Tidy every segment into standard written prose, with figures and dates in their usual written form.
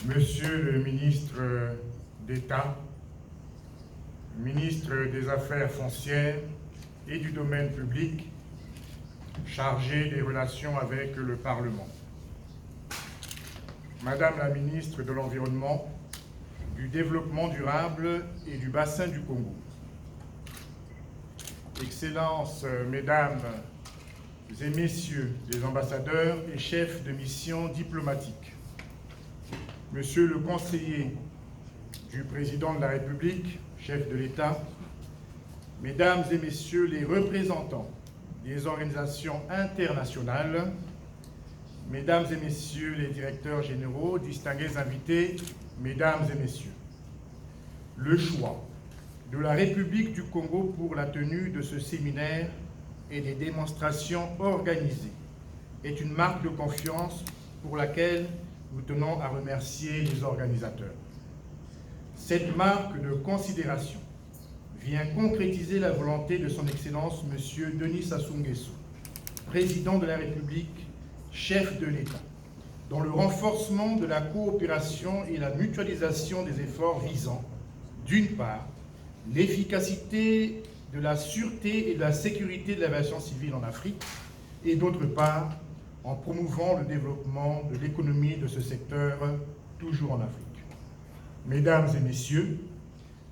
Monsieur le ministre d'État, ministre des Affaires foncières et du domaine public, chargé des relations avec le Parlement, Madame la ministre de l'Environnement, du Développement durable et du Bassin du Congo, Excellences, Mesdames et Messieurs les ambassadeurs et chefs de mission diplomatiques, Monsieur le conseiller du Président de la République, chef de l'État, Mesdames et Messieurs les représentants des organisations internationales, Mesdames et Messieurs les directeurs généraux, distingués invités, Mesdames et Messieurs, le choix de la République du Congo pour la tenue de ce séminaire et des démonstrations organisées est une marque de confiance pour laquelle nous tenons à remercier les organisateurs. Cette marque de considération vient concrétiser la volonté de son Excellence M. Denis Sassou Nguesso, président de la République, chef de l'État, dans le renforcement de la coopération et la mutualisation des efforts visant, d'une part, l'efficacité de la sûreté et de la sécurité de l'aviation civile en Afrique, et d'autre part, en promouvant le développement de l'économie de ce secteur, toujours en Afrique. Mesdames et Messieurs,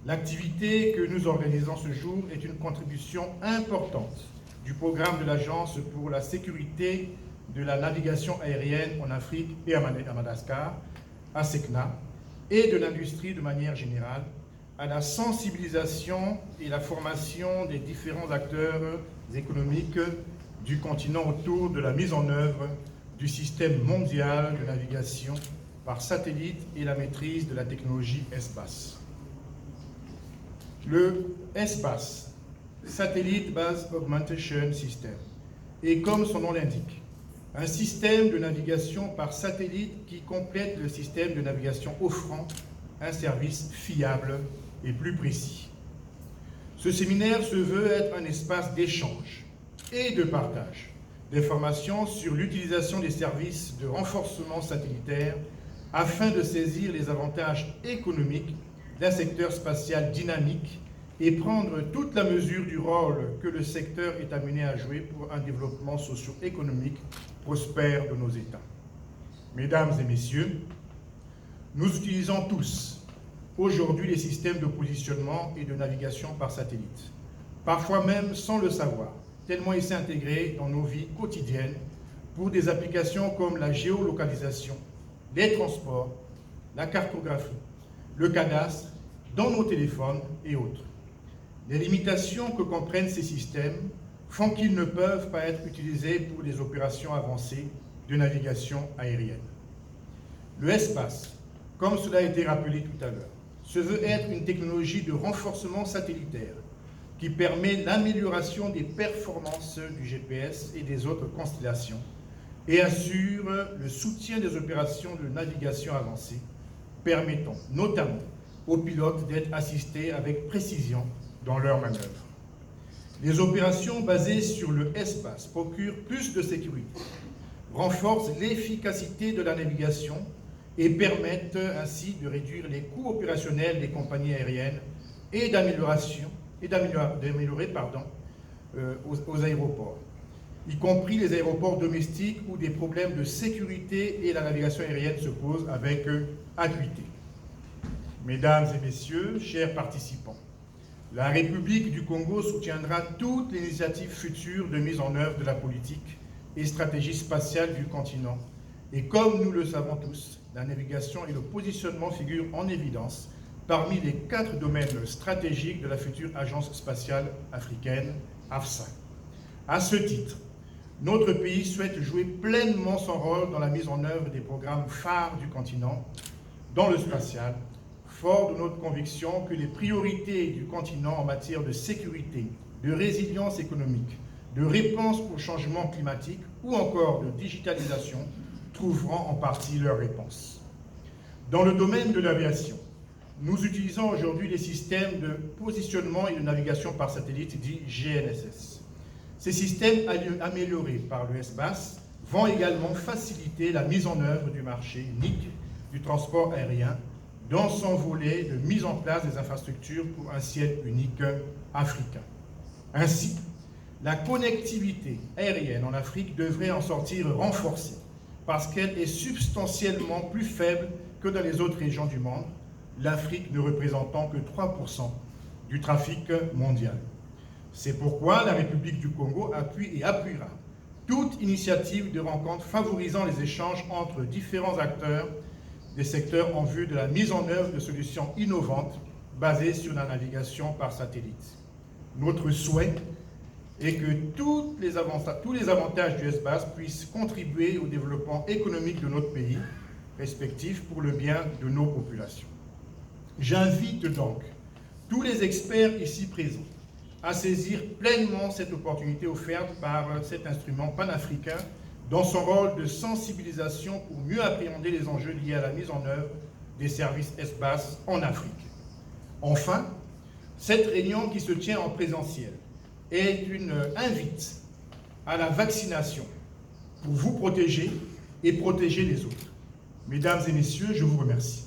l'activité que nous organisons ce jour est une contribution importante du programme de l'Agence pour la sécurité de la navigation aérienne en Afrique et à Madagascar, ASECNA, et de l'industrie de manière générale, à la sensibilisation et la formation des différents acteurs économiques du continent autour de la mise en œuvre du système mondial de navigation par satellite et la maîtrise de la technologie espace. Le espace, Satellite Base Augmentation System, est, comme son nom l'indique, un système de navigation par satellite qui complète le système de navigation offrant un service fiable et plus précis. Ce séminaire se veut être un espace d'échange et de partage d'informations sur l'utilisation des services de renforcement satellitaire afin de saisir les avantages économiques d'un secteur spatial dynamique et prendre toute la mesure du rôle que le secteur est amené à jouer pour un développement socio-économique prospère de nos États. Mesdames et Messieurs, nous utilisons tous aujourd'hui les systèmes de positionnement et de navigation par satellite, parfois même sans le savoir, tellement ils sont intégrés dans nos vies quotidiennes pour des applications comme la géolocalisation, les transports, la cartographie, le cadastre, dans nos téléphones et autres. Les limitations que comprennent ces systèmes font qu'ils ne peuvent pas être utilisés pour des opérations avancées de navigation aérienne. Le espace, comme cela a été rappelé tout à l'heure, se veut être une technologie de renforcement satellitaire qui permet l'amélioration des performances du GPS et des autres constellations et assure le soutien des opérations de navigation avancées, permettant notamment aux pilotes d'être assistés avec précision dans leurs manœuvres. Les opérations basées sur le espace procurent plus de sécurité, renforcent l'efficacité de la navigation et permettent ainsi de réduire les coûts opérationnels des compagnies aériennes et d'améliorer aux aéroports, y compris les aéroports domestiques où des problèmes de sécurité et la navigation aérienne se posent avec acuité. Mesdames et Messieurs, chers participants, la République du Congo soutiendra toutes les initiatives futures de mise en œuvre de la politique et stratégie spatiale du continent. Et comme nous le savons tous, la navigation et le positionnement figurent en évidence parmi les 4 domaines stratégiques de la future Agence spatiale africaine, AFSA. À ce titre, notre pays souhaite jouer pleinement son rôle dans la mise en œuvre des programmes phares du continent dans le spatial, fort de notre conviction que les priorités du continent en matière de sécurité, de résilience économique, de réponse au changement climatique ou encore de digitalisation trouveront en partie leur réponse. Dans le domaine de l'aviation, nous utilisons aujourd'hui les systèmes de positionnement et de navigation par satellite dits GNSS. Ces systèmes améliorés par le SBAS vont également faciliter la mise en œuvre du marché unique du transport aérien dans son volet de mise en place des infrastructures pour un ciel unique africain. Ainsi, la connectivité aérienne en Afrique devrait en sortir renforcée parce qu'elle est substantiellement plus faible que dans les autres régions du monde, l'Afrique ne représentant que 3% du trafic mondial. C'est pourquoi la République du Congo appuie et appuiera toute initiative de rencontre favorisant les échanges entre différents acteurs des secteurs en vue de la mise en œuvre de solutions innovantes basées sur la navigation par satellite. Notre souhait est que tous les avantages du espace puissent contribuer au développement économique de notre pays respectif pour le bien de nos populations. J'invite donc tous les experts ici présents à saisir pleinement cette opportunité offerte par cet instrument panafricain dans son rôle de sensibilisation pour mieux appréhender les enjeux liés à la mise en œuvre des services espace en Afrique. Enfin, cette réunion qui se tient en présentiel est une invite à la vaccination pour vous protéger et protéger les autres. Mesdames et messieurs, je vous remercie.